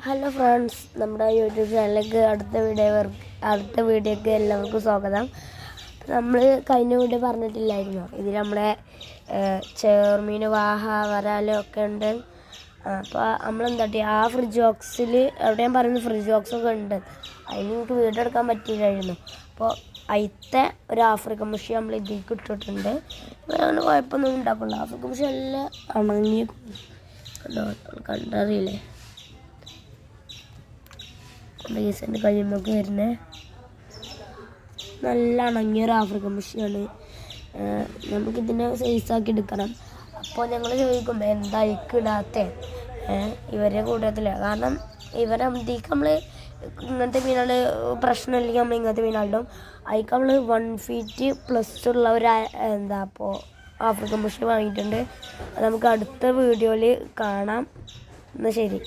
Hello friends, നമ്മുടെ YouTube ചാനലിലേക്ക് അടുത്ത വീഡിയോക്ക് എല്ലാവർക്കും സ്വാഗതം. നമ്മൾ കഴിഞ്ഞ വീഡിയോ പറഞ്ഞിട്ടില്ലായിരുന്നോ, ഇതിൽ നമ്മളെ ചെറുമീൻ വാഹ വരാലും ഒക്കെ ഉണ്ട്. അപ്പോൾ നമ്മളെന്താട്ടി ആ ഫ്രിഡ്ജ് ബോക്സിൽ അവിടെ ഞാൻ പറയുന്നത് ഫ്രിഡ്ജ് ബോക്സൊക്കെ ഉണ്ട്. അതിന് നമുക്ക് വീഡിയോ എടുക്കാൻ പറ്റിയില്ലായിരുന്നു. അപ്പോൾ അതിലത്തെ ഒരു ആഫ്രിക്കൻ മുഷി നമ്മൾ ഇതിലേക്ക് ഇട്ടിട്ടുണ്ട്. അങ്ങനെ കുഴപ്പമൊന്നും ഉണ്ടാക്കില്ല. ആഫ്രിക്കൻ മുഷി എല്ലാം അണങ്ങി കണ്ടറിയില്ലേ, കേസിൻ്റെ കഴിയുമ്പോഴൊക്കെ വരുന്നത് നല്ല അണങ്ങിയൊരു ആഫ്രിക്കൻ മുഷിയാണ്. നമുക്കിതിനെ സൈസാക്കി എടുക്കണം. അപ്പോൾ ഞങ്ങൾ ചോദിക്കുമ്പോൾ എന്താ ഇടാത്ത ഇവരെ കൂട്ടത്തില്ല. കാരണം ഇവരെ അമ്മത്തേക്ക് നമ്മൾ ഇങ്ങനത്തെ മീനുകൾ പ്രശ്നമില്ലെങ്കിൽ നമ്മൾ ഇങ്ങനത്തെ മീനുകളിടും. അതിക്ക് നമ്മൾ 1 ഫീറ്റ് പ്ലസ് ഉള്ള ഒരു അപ്പോൾ ആഫ്രിക്കൻ മുഷി വാങ്ങിയിട്ടുണ്ട്. നമുക്ക് അടുത്ത വീഡിയോയിൽ കാണാം. എന്നാൽ ശരി.